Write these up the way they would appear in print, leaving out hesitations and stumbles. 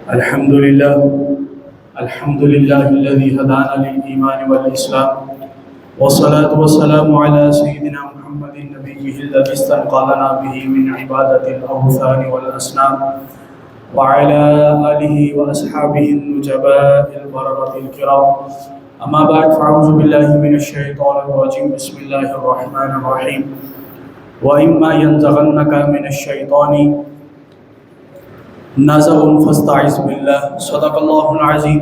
الحمد لله الذي هدانا للإيمان والإسلام، والصلاة والسلام على سيدنا محمد نبيه الذي استنقى لنا به من عبادة الأوثان والأصنام، وعلى آله وأصحابه النجباء البررة الكرام. أما بعد، فأعوذ بالله من الشيطان الرجيم. بسم الله الرحمن الرحيم. وإما ينزغنك من الشيطان نزغ فاستعذ بالله. صدق الله العظيم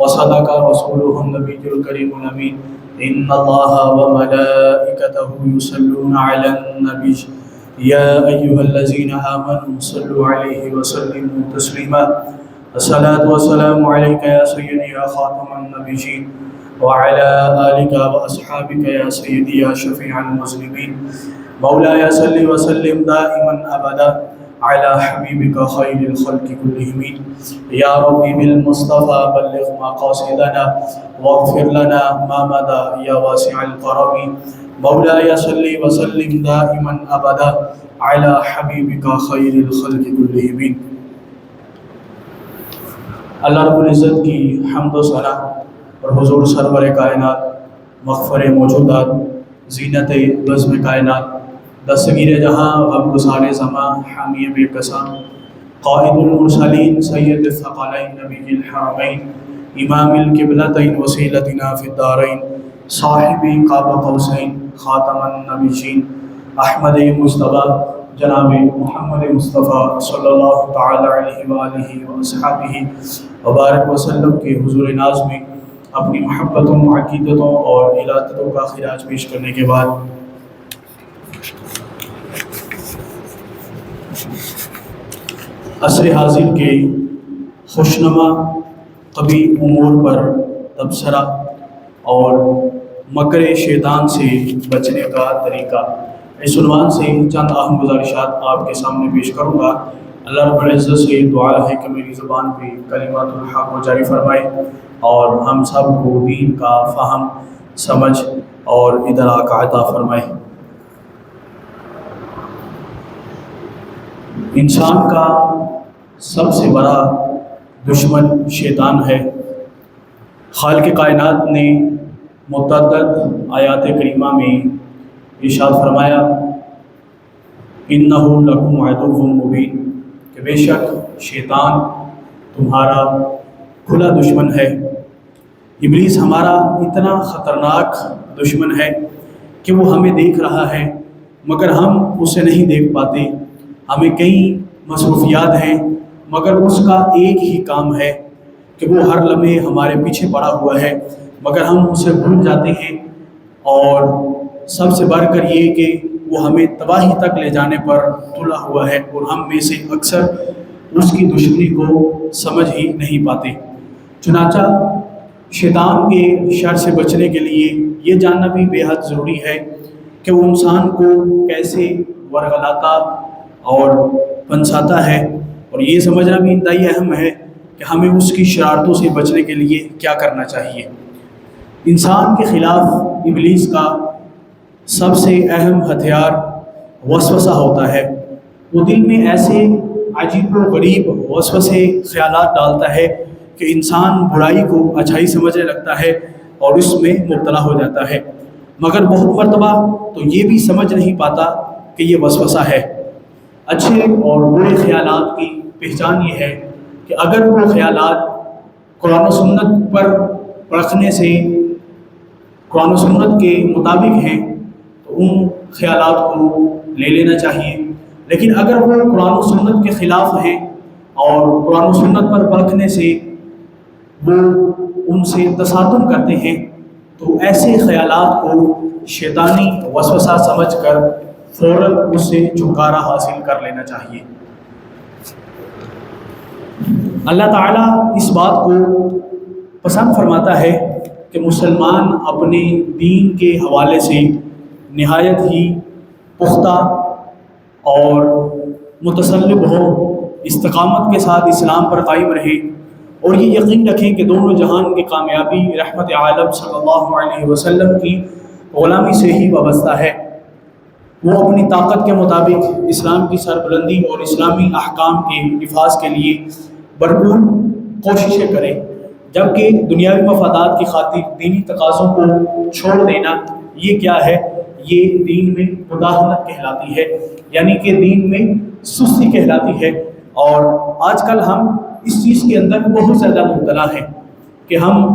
وصدق رسوله النبي الكريم الأمين. إن الله وملائكته يصلون على النبي يا أيها الذين آمنوا صلوا عليه وسلموا تسليما. الصلاة والسلام عليك يا سيدي يا خاتم النبيين، وعلى آلك وأصحابك يا سيدي يا شفيع المذنبين. مولاي صل وسلم دائما أبدا على حبيبك خير الخلق كلهم. يا ربي بالمصطفى بلغ مقاصدنا واغفر لنا ما مضى يا واسع الكرم. مولاي صل وسلم دائما ابدا على حبيبك خير الخلق كلهم. اللہ رب العزت کی حمد و ثنا اور حضور سرور کائنات، مغفر موجودات، زینت بزم کائنات، دستگیر جہاں غم گسار زماں، حامی بے کساں، قائد المرسلین، سید الثقلین، نبی الحرمین، امام القبلتین، وسیلتنا فی الدارین، صاحب قاب قوسین، خاتم النبیین، احمد مصطفیٰ جناب محمد مصطفیٰ صلی اللہ تعالی علیہ وآلہ وصحبہ وبارک وسلم کے حضور ناز میں اپنی محبتوں، عقیدتوں اور ارادتوں کا خراج پیش کرنے کے بعد عصر حاضر کے خوشنما قبیح امور پر تبصرہ اور مکر شیطان سے بچنے کا طریقہ، اس عنوان سے چند اہم گزارشات آپ کے سامنے پیش کروں گا۔ اللہ رب العزت سے دعا ہے کہ میری زبان پہ کلمات الحق کو جاری فرمائے اور ہم سب کو دین کا فہم، سمجھ اور ادراک عطا فرمائے۔ انسان کا سب سے بڑا دشمن شیطان ہے۔ خالق کائنات نے متعدد آیات کریمہ میں ارشاد فرمایا اِنَّهُ لَكُمْ عَدُوٌّ مُّبِينٌ، کہ بے شک شیطان تمہارا کھلا دشمن ہے۔ ابلیس ہمارا اتنا خطرناک دشمن ہے کہ وہ ہمیں دیکھ رہا ہے مگر ہم اسے نہیں دیکھ پاتے۔ ہمیں کئی مصروفیات ہیں مگر اس کا ایک ہی کام ہے کہ وہ ہر لمحے ہمارے پیچھے پڑا ہوا ہے مگر ہم اسے بھول جاتے ہیں، اور سب سے بڑھ کر یہ کہ وہ ہمیں تباہی تک لے جانے پر تلا ہوا ہے، اور ہم میں سے اکثر اس کی دشمنی کو سمجھ ہی نہیں پاتے۔ چنانچہ شیطان کے شر سے بچنے کے لیے یہ جاننا بھی بے حد ضروری ہے کہ وہ انسان کو کیسے ورغلاتا اور پنساتا ہے، اور یہ سمجھنا بھی انتہائی اہم ہے کہ ہمیں اس کی شرارتوں سے بچنے کے لیے کیا کرنا چاہیے۔ انسان کے خلاف ابلیس کا سب سے اہم ہتھیار وسوسہ ہوتا ہے۔ وہ دل میں ایسے عجیب و غریب وسوسے خیالات ڈالتا ہے کہ انسان برائی کو اچھائی سمجھنے لگتا ہے اور اس میں مبتلا ہو جاتا ہے، مگر بہت مرتبہ تو یہ بھی سمجھ نہیں پاتا کہ یہ وسوسہ ہے۔ اچھے اور برے خیالات کی پہچان یہ ہے کہ اگر وہ خیالات قرآن و سنت پر پرکھنے سے قرآن و سنت کے مطابق ہیں تو ان خیالات کو لے لینا چاہیے، لیکن اگر وہ قرآن و سنت کے خلاف ہیں اور قرآن و سنت پر پرکھنے سے وہ ان سے تصادم کرتے ہیں تو ایسے خیالات کو شیطانی وسوسہ سمجھ کر فوراً اس سے چھٹکارا حاصل کر لینا چاہیے۔ اللہ تعالیٰ اس بات کو پسند فرماتا ہے کہ مسلمان اپنے دین کے حوالے سے نہایت ہی پختہ اور متصلب ہو، استقامت کے ساتھ اسلام پر قائم رہے، اور یہ یقین رکھیں کہ دونوں جہان کی کامیابی رحمت عالم صلی اللہ علیہ وسلم کی غلامی سے ہی وابستہ ہے۔ وہ اپنی طاقت کے مطابق اسلام کی سربلندی اور اسلامی احکام کے نفاذ کے لیے بھرپور کوششیں کریں، جبکہ دنیاوی مفادات کی خاطر دینی تقاضوں کو چھوڑ دینا یہ کیا ہے؟ یہ دین میں مداہنت کہلاتی ہے، یعنی کہ دین میں سستی کہلاتی ہے۔ اور آج کل ہم اس چیز کے اندر بہت زیادہ مبتلا ہیں کہ ہم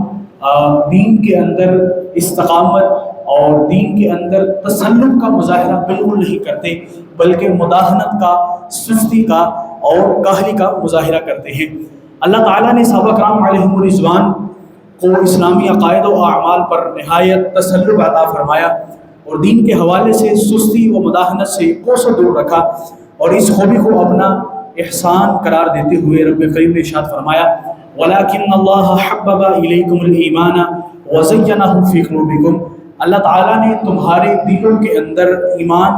دین کے اندر استقامت اور دین کے اندر تسلط کا مظاہرہ بالکل نہیں کرتے، بلکہ مداہنت کا، سستی کا اور کاہلی کا مظاہرہ کرتے ہیں۔ اللہ تعالیٰ نے صحابہ کرام علیہم الرضوان کو اسلامی عقائد و اعمال پر نہایت تسلط عطا فرمایا اور دین کے حوالے سے سستی و مداہنت سے کوسوں دور رکھا، اور اس خوبی کو اپنا احسان قرار دیتے ہوئے رب کریم نے ارشاد فرمایا وَلَكِنَّ اللَّهَ حَبَّبَ إِلَيْكُمُ الْإِيمَانَ وَزَيَّنَهُ فِي قُلُوبِكُمْ۔ اللہ تعالیٰ نے تمہارے دلوں کے اندر ایمان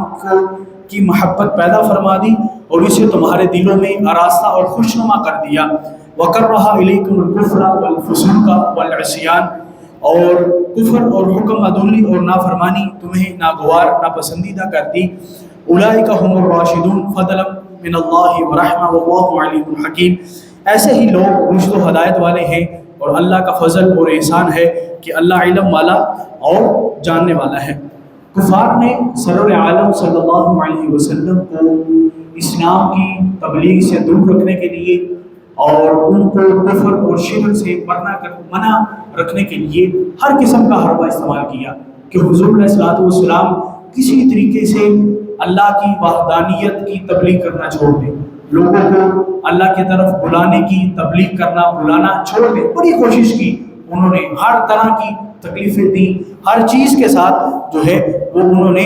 کی محبت پیدا فرما دی اور اسے تمہارے دلوں میں آراستہ اور خوشنما کر دیا۔ وَكَرَّهَ إِلَيْكُمُ الْكُفْرَ وَالْفُسُوقَ وَالْعِصْيَانَ، اور کفر اور حکم عدولی اور نافرمانی تمہیں ناگوار، ناپسندیدہ کر دی۔ أُولَئِكَ هُمُ الرَّاشِدُونَ فَضْلًا مِّنَ اللَّهِ وَرَحْمَةً وَاللَّهُ عَلِيمٌ حَكِيمٌ۔ ایسے ہی لوگ رشد و ہدایت والے ہیں اور اللہ کا فضل اور احسان ہے کہ اللہ علم والا اور جاننے والا ہے۔ کفار نے سرور عالم صلی اللہ علیہ وسلم کو اسلام کی تبلیغ سے دور رکھنے کے لیے اور ان کو کفر اور شرک سے منع رکھنے کے لیے ہر قسم کا حربہ استعمال کیا کہ حضور علیہ الصلوۃ والسلام کسی طریقے سے اللہ کی وحدانیت کی تبلیغ کرنا چھوڑ دیں، لوگوں کو اللہ کی طرف بلانے کی تبلیغ کرنا، بلانا چھوڑ دیں۔ بڑی کوشش کی انہوں نے، ہر طرح کی تکلیفیں دی، ہر چیز کے ساتھ جو ہے وہ انہوں نے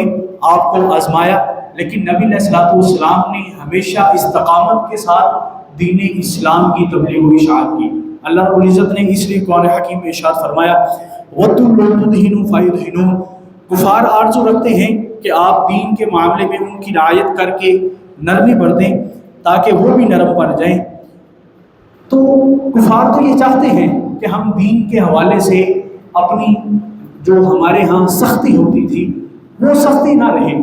آپ کو آزمایا، لیکن نبی علیہ الصلوۃ والسلام نے ہمیشہ استقامت کے ساتھ دین اسلام کی تبلیغ و اشاعت کی۔ اللہ رب العزت نے اس لیے قرآن حکیم میں ارشاد فرمایا وَدُّوا لَوْ تُدْهِنُوا فَيُدْهِنُونَ۔ کفار آرزو رکھتے ہیں کہ آپ دین کے معاملے میں ان کی رعایت کر کے نرمی برتیں تاکہ وہ بھی نرم پڑ جائیں۔ تو کفار تو یہ چاہتے ہیں کہ ہم دین کے حوالے سے اپنی جو ہمارے ہاں سختی ہوتی تھی وہ سختی نہ رہے،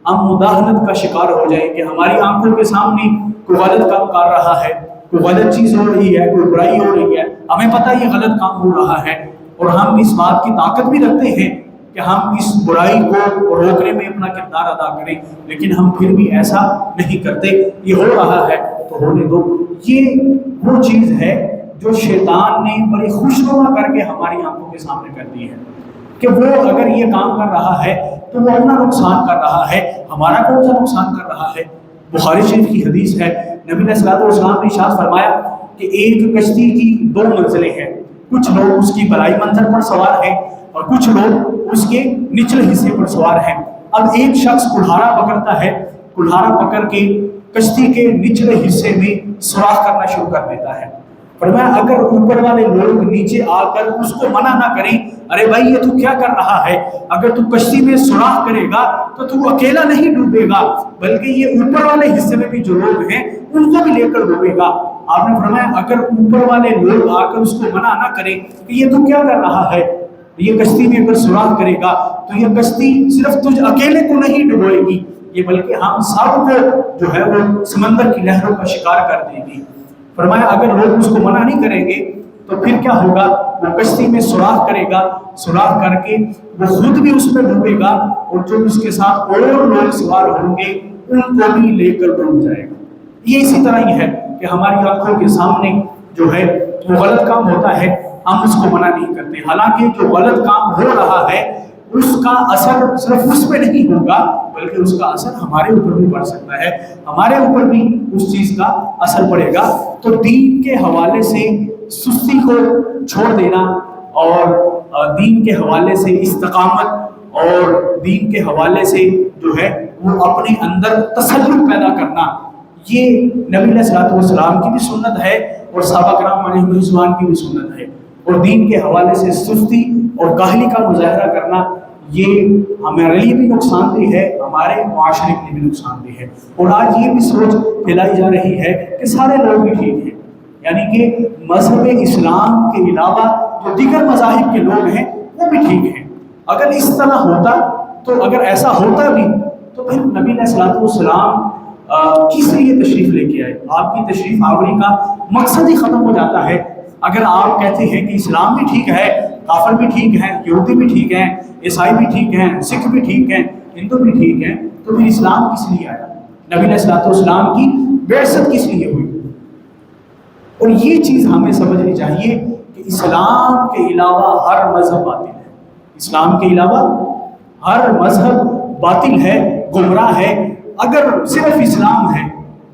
ہم مداہنت کا شکار ہو جائیں کہ ہماری آنکھوں کے سامنے کوئی غلط کام کر رہا ہے، کوئی غلط چیز ہو رہی ہے، کوئی برائی ہو رہی ہے، ہمیں پتہ یہ غلط کام ہو رہا ہے اور ہم اس بات کی طاقت بھی رکھتے ہیں کہ ہم اس برائی کو روکنے میں اپنا کردار ادا کریں، لیکن ہم پھر بھی ایسا نہیں کرتے۔ یہ ہو رہا ہے تو ہونے دو۔ یہ وہ چیز ہے جو شیطان نے بڑی خوشنما کر کے ہماری آنکھوں کے سامنے کر دی ہے کہ وہ اگر یہ کام کر رہا ہے تو وہ اپنا نقصان کر رہا ہے، ہمارا کون سا نقصان کر رہا ہے؟ بخاری شریف کی حدیث ہے، نبی علیہ الصلوۃ والسلام نے ارشاد فرمایا کہ ایک کشتی کی دو منزلیں ہیں، کچھ لوگ اس کی بلائی منزل پر سوار ہیں اور کچھ لوگ اس کے نچلے حصے پر سوار ہیں۔ اب ایک شخص کلہاڑا پکڑتا ہے، کلہاڑا پکڑ کے کشتی کے نچلے حصے میں سوراخ کرنا شروع کر دیتا ہے۔ فرمایا اگر اوپر والے لوگ نیچے آ کر اس کو منع نہ کریں، ارے بھائی یہ تو کیا کر رہا ہے، اگر تو کشتی میں سوراخ کرے گا تو تو اکیلا نہیں ڈوبے گا بلکہ یہ اوپر والے حصے میں بھی جو لوگ ہیں ان کو بھی لے کر ڈوبے گا۔ آپ نے فرمایا اگر اوپر والے لوگ آ کر اس کو منع نہ کریں کہ یہ تو کیا کر رہا ہے، یہ کشتی میں اگر سوراخ کرے گا تو یہ کشتی صرف تجھ اکیلے کو نہیں ڈبوئے گی، یہ بلکہ ہم سب کو جو ہے وہ سمندر کی لہروں کا شکار کر دے گی۔ فرمایا اگر لوگ اس کو منع نہیں کریں گے تو پھر کیا ہوگا، وہ کشتی میں سوراخ کرے گا، سوراخ کر کے وہ خود بھی اس میں ڈوبے گا اور جو اس کے ساتھ اور لوگ سوار ہوں گے ان کو بھی لے کر ڈوب جائے گا۔ یہ اسی طرح ہی ہے کہ ہماری آنکھوں کے سامنے جو ہے وہ غلط کام ہوتا ہے، ہم اس کو منع نہیں کرتے، حالانکہ جو غلط کام ہو رہا ہے اس کا اثر صرف اس پہ نہیں ہوگا بلکہ اس کا اثر ہمارے اوپر بھی پڑ سکتا ہے، ہمارے اوپر بھی اس چیز کا اثر پڑے گا۔ تو دین کے حوالے سے سستی کو چھوڑ دینا اور دین کے حوالے سے استقامت اور دین کے حوالے سے جو ہے وہ اپنے اندر تسلط پیدا کرنا، یہ نبی علیہ الصلوۃ والسلام کی بھی سنت ہے اور صحابہ کرام علیہم الرضوان کی بھی سنت ہے۔ اور دین کے حوالے سے سستی اور کاہلی کا مظاہرہ کرنا یہ ہمارے لیے بھی نقصان دہ ہے، ہمارے معاشرے کے لیے بھی نقصان دہ ہے۔ اور آج یہ بھی سوچ پھیلائی جا رہی ہے کہ سارے لوگ بھی ٹھیک ہیں، یعنی کہ مذہب اسلام کے علاوہ جو دیگر مذاہب کے لوگ ہیں وہ بھی ٹھیک ہیں۔ اگر اس طرح ہوتا تو اگر ایسا ہوتا بھی تو پھر نبی علیہ الصلوۃ والسلام کس لیے تشریف لے کے آئے؟ آپ کی تشریف آوری کا مقصد ہی ختم ہو جاتا ہے۔ اگر آپ کہتے ہیں کہ اسلام بھی ٹھیک ہے، کافر بھی ٹھیک ہیں، یہودی بھی ٹھیک ہیں، عیسائی بھی ٹھیک ہیں، سکھ بھی ٹھیک ہیں، ہندو بھی ٹھیک ہیں، تو پھر اسلام کس لیے آیا؟ نبی علیہ الصلوۃ والسلام کی بعثت کس لیے ہوئی؟ اور یہ چیز ہمیں سمجھنی چاہیے کہ اسلام کے علاوہ ہر مذہب باطل ہے۔ اسلام کے علاوہ ہر مذہب باطل ہے، گمراہ ہے۔ اگر صرف اسلام ہے،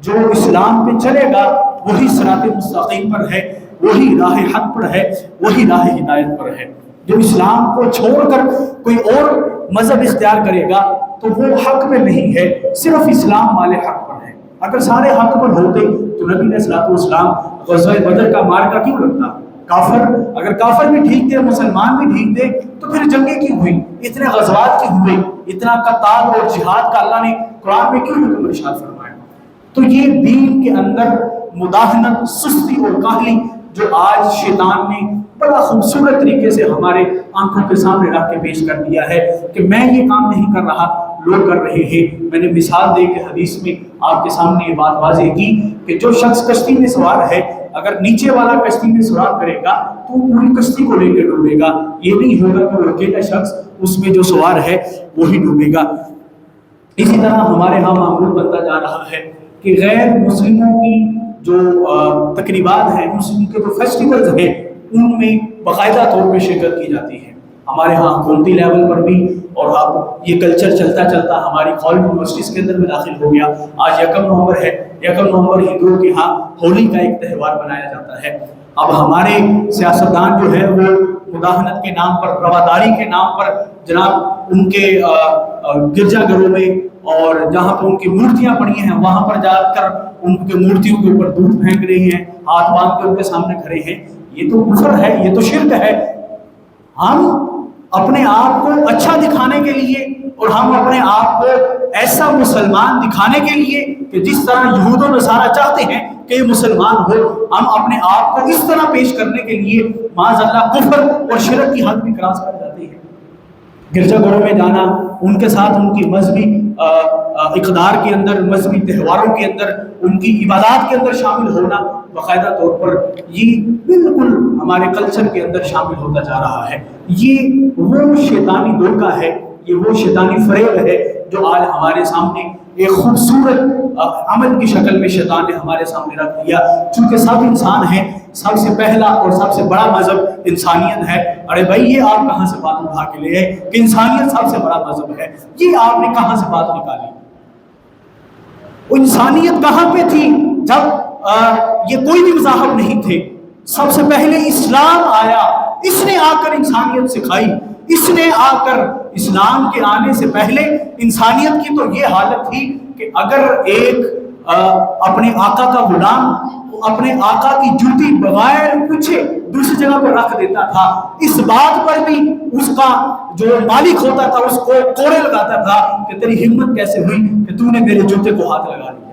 جو اسلام پہ چلے گا وہی صراط مستقیم پر ہے، وہی راہ حق پر ہے، وہی راہ ہدایت پر ہے۔ جو اسلام کو چھوڑ کر کوئی اور مذہب اختیار کرے گا تو وہ حق پہ نہیں ہے، صرف اسلام والے حق پر ہے۔ اگر سارے حق پر ہوتے تو نبی علیہ الصلوۃ والسلام غزوہ بدر کا مارکا کیوں لگتا؟ اگر کافر بھی ٹھیک تھے، مسلمان بھی ٹھیک تھے، تو پھر جنگیں کیوں ہوئی؟ اتنے غزوات کیوں ہوئے؟ اتنا قتال اور جہاد کا اللہ نے قرآن میں کیوں حکم ارشاد فرمایا؟ تو یہ دین کے اندر مداہنت، سستی اور کاہلی جو آج شیطان نے بڑا خوبصورت طریقے سے ہمارے آنکھوں کے سامنے رکھ کے پیش کر دیا ہے کہ میں یہ کام نہیں کر رہا، لوگ کر رہے ہیں۔ میں نے مثال دے کے حدیث میں آپ کے سامنے یہ بات واضح کی کہ جو شخص کشتی میں سوار ہے، اگر نیچے والا کشتی میں سوار کرے گا تو وہ پوری کشتی کو لے کے ڈوبے گا، یہ نہیں ہوگا کہ وہ اکیلا شخص اس میں جو سوار ہے وہی ڈوبے گا۔ اسی طرح ہمارے ہاں معمول بنتا جا رہا ہے کہ غیر مسلموں کی جو تقریبات ہیں، مسلم کے جو فیسٹیولز ہیں، ان میں باقاعدہ طور پہ شرکت کی جاتی ہے۔ ہمارے ہاں حکومتی لیول پر بھی، اور اب یہ کلچر چلتا چلتا ہماری کالج یونیورسٹیز کے اندر میں داخل ہو گیا۔ آج 1 نومبر ہے، 1 نومبر ہندوؤں کے ہاں ہولی کا ایک تہوار منایا جاتا ہے۔ اب ہمارے سیاستدان جو ہے وہ مداہنت کے نام پر، رواداری کے نام پر جناب ان کے گرجا گھروں میں اور جہاں پہ ان کی مورتیاں پڑی ہیں وہاں پر جا کر ان کے مورتیوں کے اوپر دودھ پھینک رہے ہیں، ہاتھ باندھ کے ان کے سامنے کھڑے ہیں۔ یہ تو کفر ہے، یہ تو شرک ہے۔ ہم اپنے آپ کو اچھا دکھانے کے لیے اور ہم اپنے آپ کو ایسا مسلمان دکھانے کے لیے کہ جس طرح یہود و نصارہ چاہتے ہیں کہ یہ مسلمان ہو، ہم اپنے آپ کو اس طرح پیش کرنے کے لیے معاذ اللہ کفر اور شرک کی حد بھی کراس کر جاتے ہیں۔ گرجا گھروں میں جانا، ان کے ساتھ ان کی مذہبی اقدار کے اندر، مذہبی تہواروں کے اندر، ان کی عبادات کے اندر شامل ہونا باقاعدہ طور پر یہ بالکل ہمارے کلچر کے اندر شامل ہوتا جا رہا ہے۔ یہ وہ شیطانی دھوکہ ہے، یہ وہ شیطانی فریب ہے جو آج ہمارے سامنے ایک خوبصورت عمل کی شکل میں شیطان نے ہمارے سامنے رکھ دیا۔ چونکہ سب انسان ہیں، سب سے پہلا اور سب سے بڑا مذہب انسانیت ہے۔ ارے بھائی یہ آپ کہاں سے بات اٹھا کے لے آئے کہ انسانیت سب سے بڑا مذہب ہے؟ یہ آپ نے کہاں سے بات نکالی؟ وہ انسانیت کہاں پہ تھی جب یہ کوئی بھی مذاہب نہیں تھے؟ سب سے پہلے اسلام آیا، اس نے آ کر انسانیت سکھائی۔ اس نے آ کر اسلام کے آنے سے پہلے انسانیت کی تو یہ حالت تھی کہ اگر ایک اپنے آقا کا غلام اپنے آقا کی جوتی بغیر پوچھے دوسری جگہ پر رکھ دیتا تھا، اس بات پر بھی اس کا جو مالک ہوتا تھا اس کو کوڑے لگاتا تھا کہ تیری ہمت کیسے ہوئی کہ تو نے میرے جوتے کو ہاتھ لگا دیا۔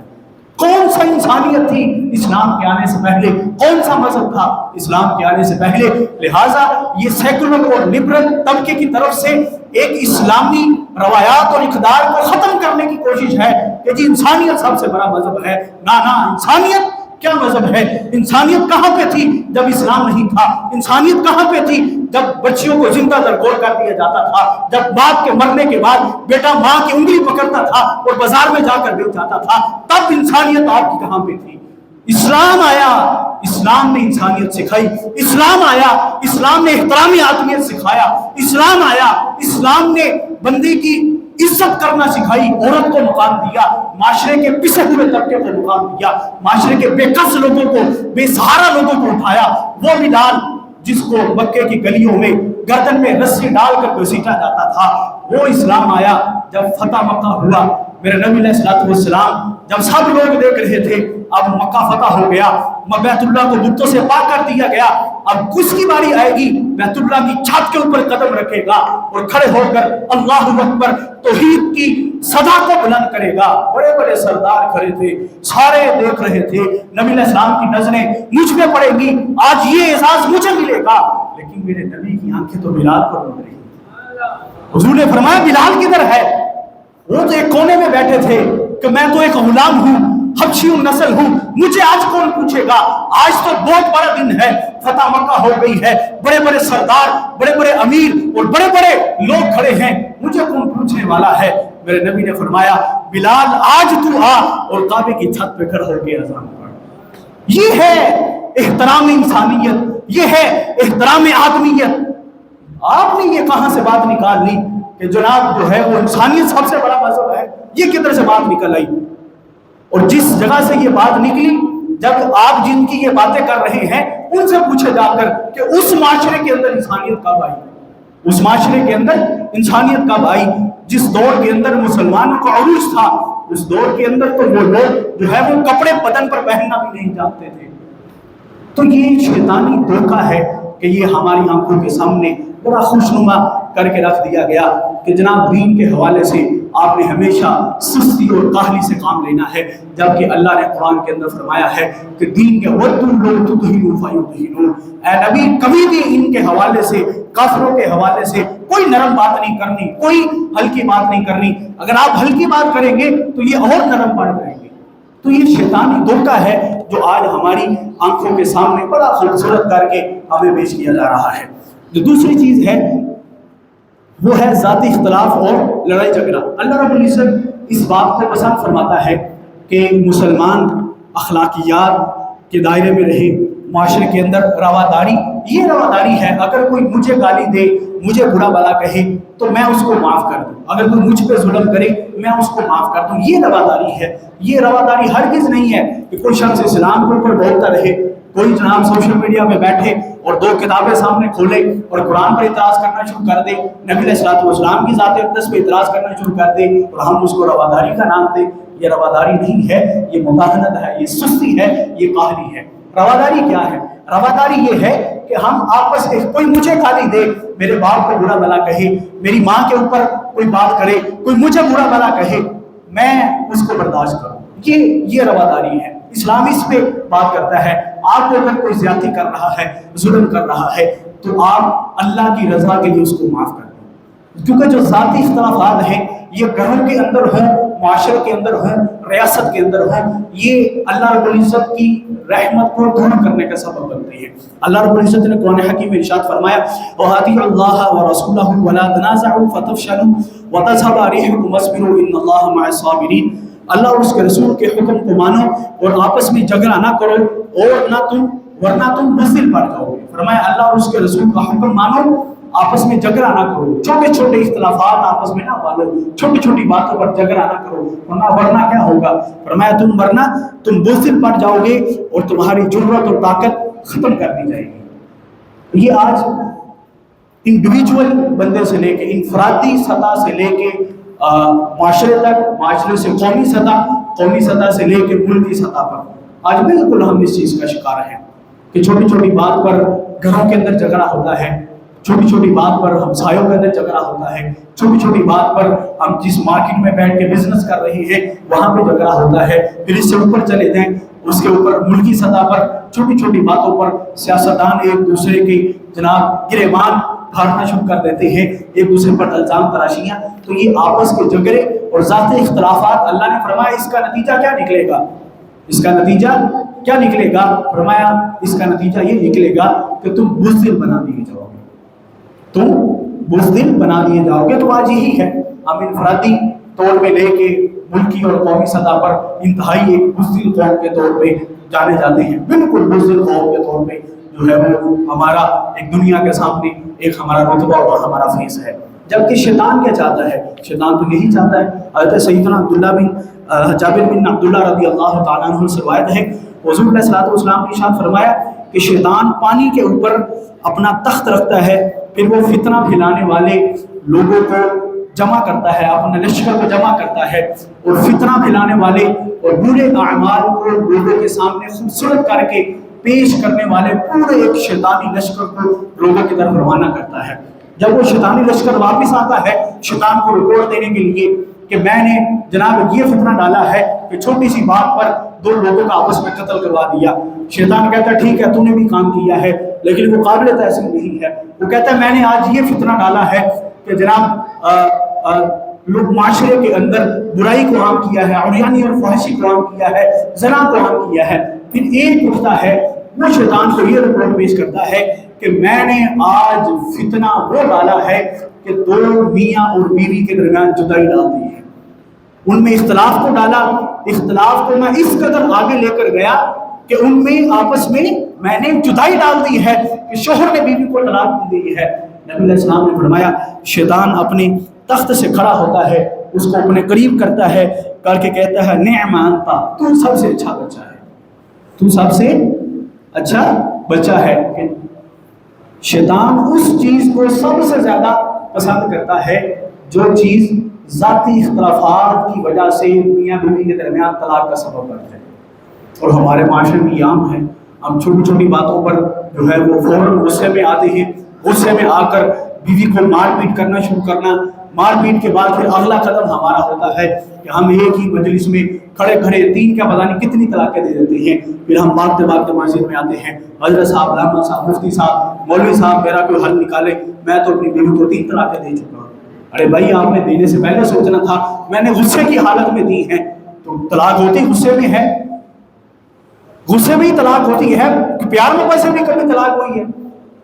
کون سا انسانیت تھی اسلام کے آنے سے پہلے؟ کون سا مذہب تھا اسلام کے آنے سے پہلے؟ لہٰذا یہ سیکولر اور لبرل طبقے کی طرف سے ایک اسلامی روایات اور اقدار کو ختم کرنے کی کوشش ہے کہ جی انسانیت سب سے بڑا مذہب ہے۔ نہ، انسانیت کیا مذہب ہے؟ انسانیت کہاں پہ تھی جب اسلام نہیں تھا؟ انسانیت کہاں پہ تھی جب بچیوں کو زندہ درگور کر دیا جاتا تھا؟ جب باپ کے مرنے کے بعد بیٹا ماں کی انگلی پکڑتا تھا اور بازار میں جا کر بیچ جاتا تھا، تب انسانیت آپ کی کہاں پہ تھی؟ اسلام آیا، اسلام نے انسانیت سکھائی۔ اسلام آیا، اسلام نے احترام آدمیت سکھایا۔ اسلام آیا، اسلام نے بندے کی عزت کرنا سکھائی، عورت کو مقام دیا، معاشرے کے پسے ہوئے طبقے کو مقام دیا، معاشرے کے بے کس لوگوں کو، بے سہارا لوگوں کو اٹھایا۔ وہ بلال جس کو مکے کی گلیوں میں گردن میں رسی ڈال کر گھسیٹا جاتا تھا، وہ اسلام آیا جب فتح مکہ ہوا۔ میرے نبی علیہ الصلوۃ والسلام جب سب لوگ دیکھ رہے تھے اب مکہ فتح ہو گیا، بیت اللہ کو بتوں سے پاک کر دیا گیا، اب کس کی باری آئے گی؟ بیت اللہ کی چھت کے اوپر قدم رکھے گا اور کھڑے ہو کر اللہ اکبر توحید کی صدا کو بلند کرے گا۔ بڑے بڑے سردار کھڑے تھے، سارے دیکھ رہے تھے، نبی علیہ السلام کی نظریں مجھ پہ پڑیں گی، آج یہ اعزاز مجھے ملے گا۔ لیکن میرے نبی کی آنکھیں تو بلال پر بن رہی ہیں۔ حضور نے فرمایا بلال کدھر ہے؟ وہ تو ایک کونے میں بیٹھے تھے کہ میں تو ایک غلام ہوں، حبشی نسل ہوں، مجھے آج کون پوچھے گا؟ آج تو بہت بڑا دن ہے، فتح مکہ ہو گئی ہے، بڑے بڑے سردار، بڑے بڑے امیر اور بڑے بڑے لوگ کھڑے ہیں، مجھے کون پوچھنے والا ہے؟ میرے نبی نے فرمایا بلال آج تو آ اور کعبے کی چھت پہ کھڑا ہو کے اذان پڑھ۔ یہ ہے احترام انسانیت، یہ ہے احترام آدمیت۔ آپ نے یہ کہاں سے بات نکال لی کہ جناب جو ہے وہ انسانیت سب سے بڑا مذہب ہے؟ یہ کدھر سے بات نکل آئی؟ اور جس جگہ سے یہ بات نکلی، جب آپ جن کی یہ باتیں کر رہے ہیں ان سے پوچھے جا کر کہ اس معاشرے کے اندر انسانیت کب آئی؟ اس معاشرے کے اندر انسانیت کب آئی؟ جس دور کے اندر مسلمانوں کا عروج تھا، اس دور کے اندر تو وہ لوگ جو ہے وہ کپڑے بدن پر پہننا بھی نہیں جانتے تھے۔ تو یہ شیطانی دھوکہ ہے کہ یہ ہماری آنکھوں کے سامنے بڑا خوشنما کر کے رکھ دیا گیا کہ جناب دین کے حوالے سے آپ نے ہمیشہ سستی اور کاہلی سے کام لینا ہے، جبکہ اللہ نے قرآن کے اندر فرمایا ہے کہ دین کے وَتُمْ لَوْ تُدْهِنُوا فَيُدْهِنُونَ، اے نبی کبھی بھی ان کے حوالے سے، کافروں کے حوالے سے کوئی نرم بات نہیں کرنی، کوئی ہلکی بات نہیں کرنی۔ اگر آپ ہلکی بات کریں گے تو یہ اور نرم پڑ جائیں گے۔ تو یہ شیطانی دھوکہ ہے جو آج ہماری آنکھوں کے سامنے بڑا خوبصورت کر کے ہمیں پیش کیا جا رہا ہے۔ جو دوسری چیز ہے وہ ہے ذاتی اختلاف اور لڑائی جھگڑا۔ اللہ رب العزت اس بات کو پسند فرماتا ہے کہ مسلمان اخلاقیات کے دائرے میں رہے، معاشرے کے اندر رواداری، یہ رواداری ہے اگر کوئی مجھے گالی دے، مجھے برا بھلا کہے تو میں اس کو معاف کر دوں، اگر کوئی مجھ پہ ظلم کرے میں اس کو معاف کر دوں، یہ رواداری ہے۔ یہ رواداری ہرگز نہیں ہے کہ کوئی شخص اسلام کے اوپر بولتا رہے، کوئی جناب سوشل میڈیا پہ بیٹھے اور دو کتابیں سامنے کھولے اور قرآن پر اعتراض کرنا شروع کر دے، نبی علیہ الصلوۃ والسلام کی ذات اقدس پہ اعتراض کرنا شروع کر دے اور ہم اس کو رواداری کا نام دیں۔ یہ رواداری نہیں ہے، یہ مداہنت ہے، یہ سستی ہے، یہ کاہلی ہے۔ رواداری کیا ہے؟ رواداری یہ ہے کہ ہم آپس میں، کوئی مجھے گالی دے، میرے باپ کو برا بھلا کہے، میری ماں کے اوپر کوئی بات کرے، کوئی مجھے برا بھلا کہے، میں اس کو برداشت کروں، یہ رواداری ہے۔ اسلام اس پہ بات کرتا ہے آپ کو اگر کوئی زیادتی کر رہا ہے، ظلم کر رہا ہے تو آپ اللہ کی رضا کے لیے اس کو معاف کر دیں، کیونکہ جو ذاتی اختلافات ہیں یہ گھروں کے اندر ہوں، معاشرے کے اندر ہوں، ریاست کے اندر ہوں، یہ اللہ رب العزت کی رحمت کو دور کرنے کا سبب بنتی ہے۔ اللہ رب العزت نے قرآن حکیم میں ارشاد فرمایا وَأَطِيعُوا اللَّهَ وَرَسُولَهُ وَلَا تَنَازَعُوا فَتَفْشَلُوا وَتَذْهَبَ رِيحُكُمْ وَاصْبِرُوا إِنَّ اللَّهَ مَعَ الصَّابِرِينَ۔ اللہ اور اس کے رسول کے حکم کو مانو اور آپس میں جھگڑا نہ کرو اور ورنہ تم بزدل پڑ جاؤ گے۔ فرمایا اللہ اور اس کے رسول کا حکم مانو، آپس میں جھگڑا نہ کرو، چھوٹے چھوٹے اختلافات آپس میں نہ پالو، چھوٹی چھوٹی باتوں پر جھگڑا نہ کرو، ورنہ کیا ہوگا؟ فرمایا تم بزدل پڑ جاؤ گے اور تمہاری جرأت اور طاقت ختم کر دی جائے گی۔ یہ آج انڈیویجول بندے سے لے کے، انفرادی سطح سے لے کے معاشرے تک، معاشرے سے قومی سطح سے لے کے ملکی سطح پر آج بالکل ہم اس چیز کا شکار ہیں کہ چھوٹی چھوٹی بات پر گھروں کے اندر جھگڑا ہوتا ہے، چھوٹی چھوٹی بات پر ہمسایوں کے اندر جھگڑا ہوتا ہے، چھوٹی چھوٹی بات پر ہم جس مارکیٹ میں بیٹھ کے بزنس کر رہے ہیں وہاں پہ جھگڑا ہوتا ہے۔ پھر اس سے اوپر چلے جائیں، اس کے اوپر ملکی سطح پر چھوٹی چھوٹی باتوں پر سیاستدان ایک دوسرے کی جناب گریبان پھاڑنا شروع کر دیتے ہیں، ایک دوسرے پر الزام تراشیاں۔ تو یہ آپس کے جھگڑے اور ذاتی اختلافات، اللہ نے فرمایا اس کا نتیجہ کیا نکلے گا؟ اس کا نتیجہ کیا نکلے گا؟ فرمایا اس کا نتیجہ یہ نکلے گا کہ تم بزدل بنا دیے جاؤ گے، تم بزدل بنا دیے جاؤ گے۔ تو آج یہی ہے، ہم انفرادی طور پہ لے کے ملکی اور قومی سطح پر انتہائی ایک بزدل قوم کے طور پہ جانے جاتے ہیں، بالکل بزدل قوم کے طور پہ جو ہے وہ ہمارا ایک دنیا کے سامنے ایک ہمارا رتبہ اور ہمارا فیس ہے۔ جبکہ شیطان کیا چاہتا ہے؟ شیطان تو یہی چاہتا ہے۔ حضرت سیدنا جابر بن عبداللہ رضی اللہ تعالیٰ عنہ سے روایت ہے، حضور علیہ الصلوۃ والسلام نے ارشاد فرمایا کہ شیطان پانی کے اوپر اپنا تخت رکھتا ہے، پھر وہ فتنہ پھیلانے والے لوگوں کو جمع کرتا ہے، اپنے لشکر کو جمع کرتا ہے اور فتنہ پھیلانے والے اور برے اعمال کو لوگوں کے سامنے خوبصورت کر کے پیش کرنے والے پورے ایک شیطانی لشکر کو لوگوں کی طرف روانہ کرتا ہے۔ جب وہ شیطانی لشکر واپس آتا ہے شیطان کو رپورٹ دینے کے لیے کہ میں نے جناب یہ فتنہ ڈالا ہے کہ چھوٹی سی بات پر دو لوگوں کا آپس میں قتل کروا دیا، شیطان کہتا ہے ٹھیک ہے تو نے بھی کام کیا ہے، لیکن وہ قابل تحسین نہیں ہے۔ وہ کہتا ہے میں نے آج یہ فتنہ ڈالا ہے کہ جناب لوگ معاشرے کے اندر برائی کو عام کیا ہے، عریانی اور فحشی کو عام کیا ہے، زنا کو عام کیا ہے، پھر ایک اٹھتا ہے وہ شیطان کو یہ رپورٹ پیش کرتا ہے کہ میں نے آج فتنہ وہ ڈالا ہے کہ دو میاں اور بیوی کے درمیان جدائی ڈال دی ہے، ان میں اختلاف کو ڈالا، اختلاف کو میں اس قدر آگے لے کر گیا کہ ان میں آپس میں نے جدائی ڈال دی ہے کہ شوہر نے بیوی کو طلاق دی ہے۔ نبی علیہ السلام نے فرمایا شیطان اپنے تخت سے کھڑا ہوتا ہے، اس کو اپنے قریب کرتا ہے، کر کے کہتا ہے نعم انت، تو سب سے اچھا بچہ ہے، تو سب سے اچھا بچہ ہے۔ کہ شیطان اس چیز کو سب سے زیادہ پسند کرتا ہے جو چیز ذاتی اختلافات کی وجہ سے میاں بیوی کے درمیان طلاق کا سبب بنتا ہے، اور ہمارے معاشرے میں یہ عام ہے، ہم چھوٹی چھوٹی باتوں پر جو ہے وہ فوراً غصے میں آتے ہیں، غصے میں آ کر بیوی کو مار پیٹ کرنا شروع کرنا، مار پیٹ کے بعد پھر اگلا قدم ہمارا ہوتا ہے کہ ہم ایک ہی مجلس میں کھڑے کھڑے 3 کیا پتہ نہیں کتنی طلاقیں دے دیتے ہیں، پھر ہم بھاگتے بھاگتے مسجد میں آتے ہیں، حضرت صاحب، علامہ صاحب، مفتی صاحب، مولوی صاحب میرا کوئی حل نکالے، میں تو اپنی بیوی کو 3 طلاقیں دے چکا ہوں۔ ارے بھائی آپ نے دینے سے پہلے سوچنا تھا، میں نے غصے کی حالت میں دی ہے، تو طلاق ہوتی غصے میں ہے، غصے میں ہی طلاق ہوتی ہے، پیار میں ویسے بھی کبھی طلاق ہوئی ہے۔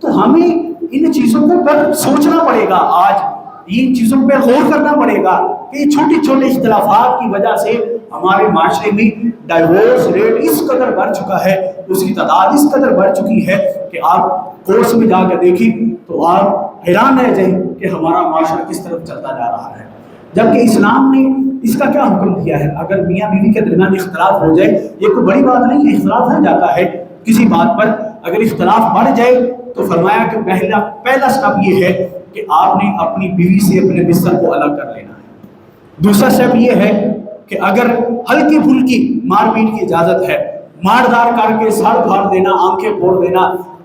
تو ہمیں ان چیزوں کو پر سوچنا پڑے گا، آج ان چیزوں پہ غور کرنا پڑے گا کہ چھوٹی چھوٹے اختلافات کی وجہ سے ہمارے معاشرے میں ڈائیورس ریٹ اس قدر بڑھ چکا ہے، اس کی تعداد اس قدر بڑھ چکی ہے کہ آپ کورس میں جا کے دیکھیں تو آپ حیران رہ جائیں کہ ہمارا معاشرہ کس طرف چلتا جا رہا ہے۔ جبکہ اسلام نے اس کا کیا حکم دیا ہے؟ اگر میاں بیوی کے درمیان اختلاف ہو جائے، یہ کوئی بڑی بات نہیں ہے، اختلاف ہو جاتا ہے کسی بات پر، اگر اختلاف بڑھ جائے تو فرمایا کہ پہلا سٹیپ یہ ہے کہ آپ نے اپنی بیوی سے اپنے بستر کو الگ کر لینا ہے۔ دوسرا سٹیپ یہ ہے کہ اگر ہلکی پھلکی مار پیٹ کی اجازت ہے، ماردار کر کے سر پھاڑ دینا، آنکھیں پھوڑ دینا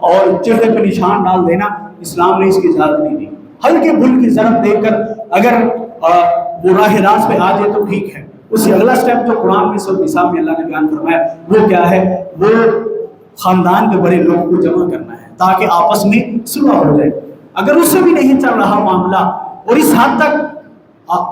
اور چہرے پہ نشان ڈال دینا، اسلام نے اس کی اجازت نہیں دی۔ ہلکی پھلکی ضرب دے کر اگر وہ راہ راست پہ آ جائے تو ٹھیک ہے۔ اس سے اگلا سٹیپ جو قرآن میں سورۃ النساء میں اللہ نے بیان فرمایا وہ کیا ہے؟ وہ خاندان کے بڑے لوگوں کو جمع کرنا ہے تاکہ آپس میں صلح ہو جائے۔ اگر اس سے بھی نہیں چل رہا معاملہ اور اس حد تک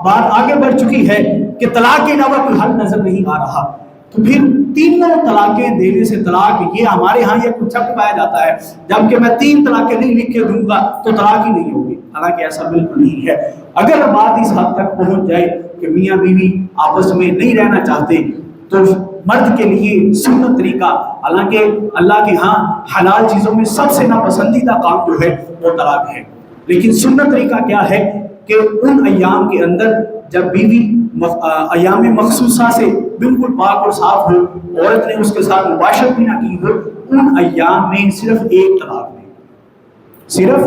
بات آگے بڑھ چکی ہے کہ طلاق کے علاوہ کوئی حل نظر نہیں آ رہا، تو پھر 3 طلاقیں دینے سے طلاق، یہ ہمارے ہاں یہ کنسیپٹ پایا جاتا ہے، جبکہ میں 3 طلاقیں نہیں لکھ کے دوں گا تو طلاق ہی نہیں ہوگی، حالانکہ ایسا بالکل نہیں ہے۔ اگر بات اس حد تک پہنچ جائے کہ میاں بیوی آپس میں نہیں رہنا چاہتے تو مرد کے لیے سنت طریقہ، حالانکہ اللہ کے ہاں حلال چیزوں میں سب سے ناپسندیدہ کام جو ہے وہ طلاق ہے، لیکن سنت طریقہ کیا ہے کہ ان ایام کے اندر جب بیوی ایام مخصوصہ سے بالکل پاک اور صاف ہو، عورت نے اس کے ساتھ مباشرت بھی نہ کی ہو، ان ایام میں صرف 1 طلاق دے، صرف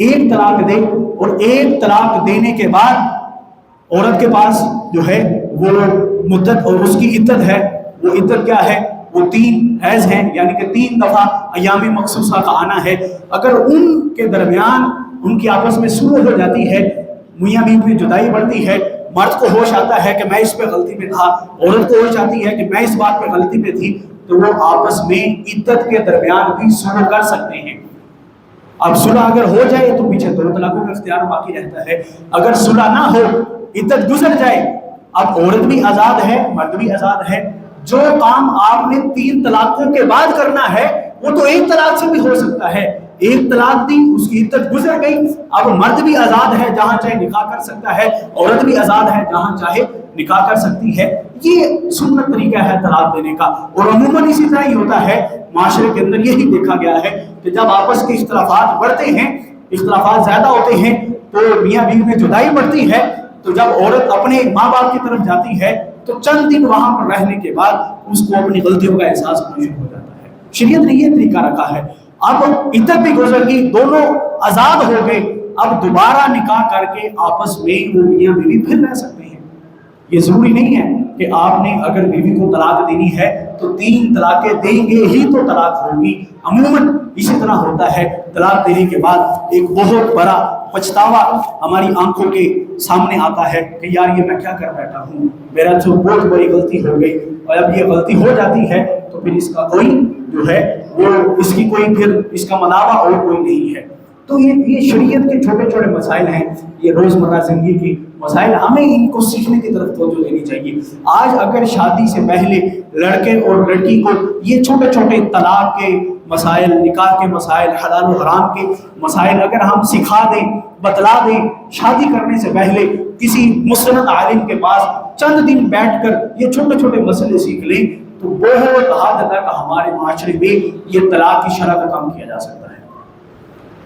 1 طلاق دے، اور 1 طلاق دینے کے بعد عورت کے پاس جو ہے وہ مدت اور اس کی عدت ہے، وہ عدت کیا ہے؟ وہ 3 حیض ہیں، یعنی کہ 3 دفعہ ایام مخصوصہ کا آنا ہے۔ اگر ان کے درمیان ان کی آپس میں صلح ہو جاتی ہے، میاں بیوی میں جدائی بڑھتی ہے، مرد کو ہوش آتا ہے کہ میں اس پہ غلطی میں تھا، عورت کو ہوش آتی ہے کہ میں اس بات پہ غلطی میں تھی، تو وہ آپس میں عدت کے درمیان بھی صلح کر سکتے ہیں۔ اب صلح اگر ہو جائے تو پیچھے 2 طلاقوں کا اختیار باقی رہتا ہے، اگر صلح نہ ہو، عدت گزر جائے، اب عورت بھی آزاد ہے، مرد بھی آزاد ہے، جو کام آپ نے 3 طلاقوں کے بعد کرنا ہے وہ تو 1 طلاق سے بھی ہو سکتا ہے۔ 1 طلاق دی، اس کی عدت گزر گئی، اب مرد بھی آزاد ہے، جہاں چاہے نکاح کر سکتا ہے، عورت بھی آزاد ہے، جہاں چاہے نکاح کر سکتی ہے۔ یہ سنت طریقہ ہے طلاق دینے کا، اور عموماً اسی طرح ہی ہوتا ہے، معاشرے کے اندر یہی دیکھا گیا ہے کہ جب آپس کے اختلافات بڑھتے ہیں، اختلافات زیادہ ہوتے ہیں تو میاں بیوی میں جدائی بڑھتی ہے، تو جب عورت اپنے ماں باپ کی طرف جاتی ہے تو چند دن وہاں پر رہنے کے بعد اس کو اپنی غلطیوں کا احساس ہونا شروع ہو جاتا ہے۔ شریعت نے یہ طریقہ رکھا ہے۔ اب عدت بھی گزر گئی، دونوں آزاد ہو گئے، اب دوبارہ نکاح کر کے آپس میں وہ میاں بیوی پھر رہ سکتے ہیں۔ یہ ضروری نہیں ہے کہ آپ نے اگر بیوی کو طلاق دینی ہے تو 3 طلاقیں دیں گے ہی تو طلاق ہوگی۔ عموماً اسی طرح ہوتا ہے، طلاق دینے کے بعد ایک بہت بڑا پچھتاوا ہماری آنکھوں کے سامنے آتا ہے کہ یار یہ میں کیا کر بیٹھا ہوں، میرا جو بہت بڑی غلطی ہو گئی، اور اب یہ غلطی ہو جاتی ہے تو پھر اس کا کوئی جو ہے وہ اس کی کوئی پھر اس کا مداوع اور کوئی نہیں ہے۔ تو یہ شریعت کے چھوٹے چھوٹے مسائل ہیں، یہ روزمرہ زندگی کی مسائل ہمیں ان کو سیکھنے کی طرف توجہ دینی چاہیے۔ آج اگر شادی سے پہلے لڑکے اور لڑکی کو یہ چھوٹے چھوٹے طلاق کے مسائل، نکاح کے مسائل، حلال و حرام کے مسائل اگر ہم سکھا دیں، بتلا دیں، شادی کرنے سے پہلے کسی مستند عالم کے پاس چند دن بیٹھ کر یہ چھوٹے چھوٹے مسئلے سیکھ لیں تو بہت حد تک ہمارے معاشرے میں یہ طلاق کی شرح کو کم کیا جا سکتا ہے۔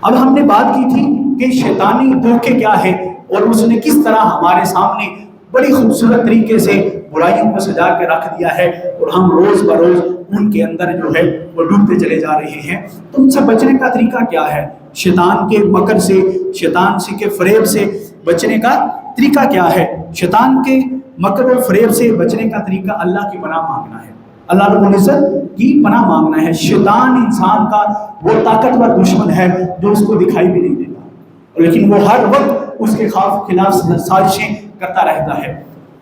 اب ہم نے بات کی تھی کہ شیطانی دھوکے کیا ہے اور اس نے کس طرح ہمارے سامنے بڑی خوبصورت طریقے سے برائیوں کو سجا کے رکھ دیا ہے اور ہم روز بروز ان کے اندر جو ہے وہ ڈوبتے چلے جا رہے ہیں۔ تو ان سے بچنے کا طریقہ کیا ہے؟ شیطان کے مکر سے، شیطان سے کے فریب سے بچنے کا طریقہ کیا ہے؟ شیطان کے مکر اور فریب سے بچنے کا طریقہ اللہ کی پناہ مانگنا ہے، اللہ رب العزت کی پناہ مانگنا ہے۔ شیطان انسان کا وہ طاقتور دشمن ہے جو اس کو دکھائی بھی نہیں دیتا، لیکن وہ ہر وقت اس کے خلاف سازشیں کرتا رہتا ہے۔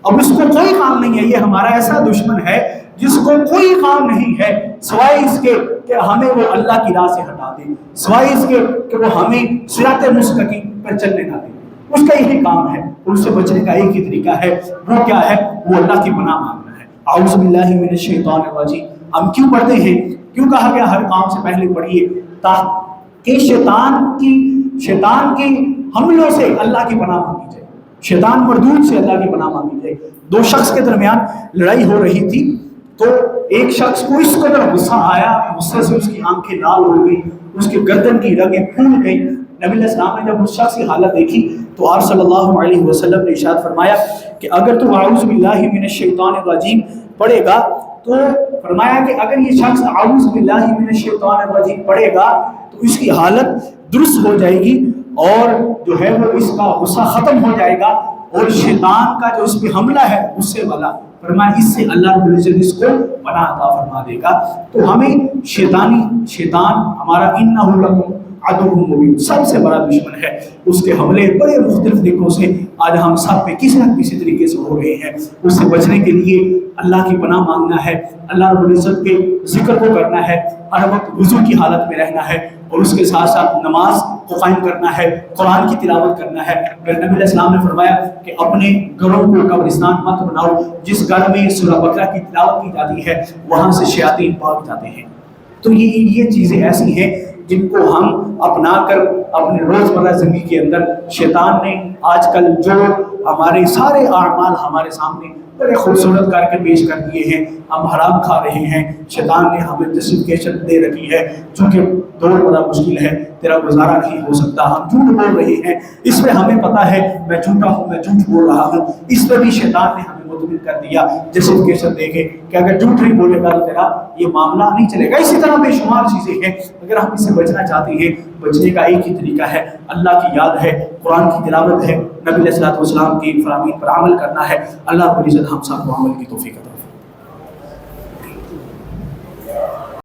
اب اس کو کوئی کام نہیں ہے، یہ ہمارا ایسا دشمن ہے جس کو کوئی کام نہیں ہے سوائے اس کے کہ ہمیں وہ اللہ کی راہ سے ہٹا دے، سوائے اس کے کہ وہ ہمیں صراط مستقیم پر چلنے نہ دے۔ اس کا یہی کام ہے، اس سے بچنے کا ایک ہی طریقہ ہے، وہ کیا ہے؟ وہ اللہ کی پناہ مانگنا ہے۔ اعوذ باللہ من الشیطان الرجیم۔ ہم کیوں پڑھتے ہیں؟ کیوں کہا گیا ہر کام سے پہلے پڑھیے؟ تاکہ شیطان کے حملوں سے اللہ کی پناہ مانگی جائے، شیطان مردود سے اللہ کی پناہ مانگی جائے۔ دو شخص کے درمیان لڑائی ہو رہی تھی تو ایک شخص کو اس قدر غصہ آیا، غصے سے اس کی آنکھیں لال ہو گئی، اس کے گردن کی رگیں پھول گئی۔ نبی علیہ السلام نے جب اس شخص کی حالت دیکھی تو آپ صلی اللہ علیہ وسلم نے ارشاد فرمایا کہ اگر تو اعوذ باللہ من الشیطان الرجیم پڑھے گا تو فرمایا کہ اگر یہ شخص اعوذ باللہ من الشیطان الرجیم پڑھے گا تو اس کی حالت درست ہو جائے گی اور جو ہے وہ اس کا غصہ ختم ہو جائے گا اور شیطان کا جو اس پہ حملہ ہے اس سے والا فرمایا اس سے اللہ رب العزت اس کو پناہ عطا فرما دے گا۔ تو ہمیں شیطان ہمارا انہ لکم عدو مبین سب سے بڑا دشمن ہے، اس کے حملے بڑے مختلف طریقوں سے آج ہم سب پہ کسی نہ کسی طریقے سے ہو رہے ہیں۔ اس سے بچنے کے لیے اللہ کی پناہ مانگنا ہے، اللہ رب العزت کے ذکر کو کرنا ہے، ہر وقت وضو کی حالت میں رہنا ہے اور اس کے ساتھ ساتھ نماز کو قائم کرنا ہے، قرآن کی تلاوت کرنا ہے۔ پھر نبی علیہ السلام نے فرمایا کہ اپنے گھروں کو قبرستان مت بناؤ، جس گھر میں سورہ بقرہ کی تلاوت کی جاتی ہے وہاں سے شیاطین بھاگ جاتے ہیں۔ تو یہ چیزیں ایسی ہیں جن کو ہم اپنا کر اپنے روزمرہ زندگی کے اندر شیطان نے آج کل جو ہمارے سارے اعمال ہمارے سامنے بڑے خوبصورت کر کے پیش کر دیے ہیں، ہم حرام کھا رہے ہیں، شیطان نے ہمیں جسٹیفیکیشن دے رکھی ہے چونکہ دور بڑا مشکل ہے، تیرا گزارا نہیں ہو سکتا، ہم جھوٹ بول رہے ہیں، اس پہ ہمیں پتہ ہے میں جھوٹا ہوں، میں جھوٹ بول رہا ہوں، اس پہ بھی شیطان نے ہمیں مطمئن کر دیا جسٹیفیکیشن دے کے کہ اگر جھوٹ نہیں بولے گا تو تیرا یہ معاملہ نہیں چلے گا۔ اسی طرح بے شمار چیزیں ہیں، اگر ہم اس سے بچنا چاہتے ہیں بچنے کا ایک ہی طریقہ ہے، اللہ کی یاد ہے، قرآن کی تلاوت ہے، نبی علیہ الصلوۃ والسلام کی فرامین پر عمل کرنا ہے۔ اللہ رب العزت ہم سب کو عمل کی توفیق عطا فرمائے۔